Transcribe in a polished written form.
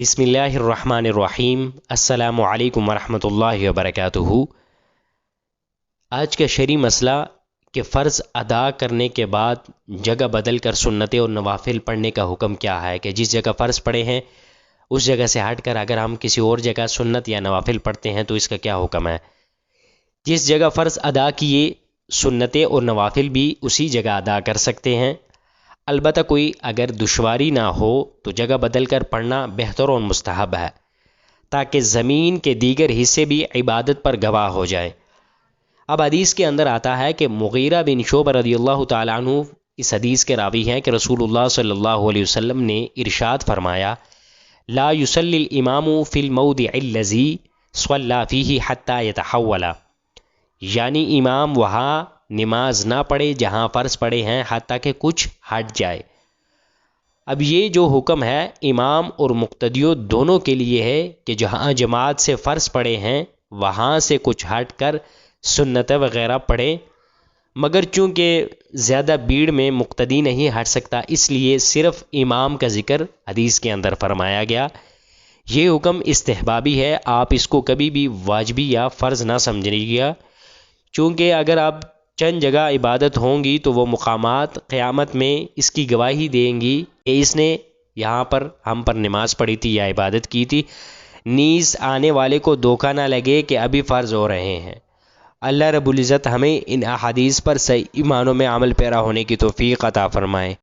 بسم اللہ الرحمن الرحیم۔ السلام علیکم ورحمۃ اللہ وبرکاتہ۔ آج کا شرعی مسئلہ کہ فرض ادا کرنے کے بعد جگہ بدل کر سنتیں اور نوافل پڑھنے کا حکم کیا ہے، کہ جس جگہ فرض پڑھے ہیں اس جگہ سے ہٹ کر اگر ہم کسی اور جگہ سنت یا نوافل پڑھتے ہیں تو اس کا کیا حکم ہے۔ جس جگہ فرض ادا کیے سنتیں اور نوافل بھی اسی جگہ ادا کر سکتے ہیں، البتہ کوئی اگر دشواری نہ ہو تو جگہ بدل کر پڑھنا بہتر اور مستحب ہے، تاکہ زمین کے دیگر حصے بھی عبادت پر گواہ ہو جائیں۔ اب حدیث کے اندر آتا ہے کہ مغیرہ بن شعبہ رضی اللہ تعالیٰ عنہ اس حدیث کے راوی ہیں کہ رسول اللہ صلی اللہ علیہ وسلم نے ارشاد فرمایا، لا یصلی الامام فی الموضع الذی صلی فیہ حتی یتحول، یعنی امام وہاں نماز نہ پڑھے جہاں فرض پڑھے ہیں حتیٰ کہ کچھ ہٹ جائے۔ اب یہ جو حکم ہے امام اور مقتدیوں دونوں کے لیے ہے کہ جہاں جماعت سے فرض پڑھے ہیں وہاں سے کچھ ہٹ کر سنتیں وغیرہ پڑھیں، مگر چونکہ زیادہ بھیڑ میں مقتدی نہیں ہٹ سکتا اس لیے صرف امام کا ذکر حدیث کے اندر فرمایا گیا۔ یہ حکم استحبابی ہے، آپ اس کو کبھی بھی واجبی یا فرض نہ سمجھیے گا، چونکہ اگر آپ چند جگہ عبادت ہوں گی تو وہ مقامات قیامت میں اس کی گواہی دیں گی کہ اس نے یہاں پر ہم پر نماز پڑھی تھی یا عبادت کی تھی، نیز آنے والے کو دھوکہ نہ لگے کہ ابھی فرض ہو رہے ہیں۔ اللہ رب العزت ہمیں ان احادیث پر صحیح معنوں میں عمل پیرا ہونے کی توفیق عطا فرمائے۔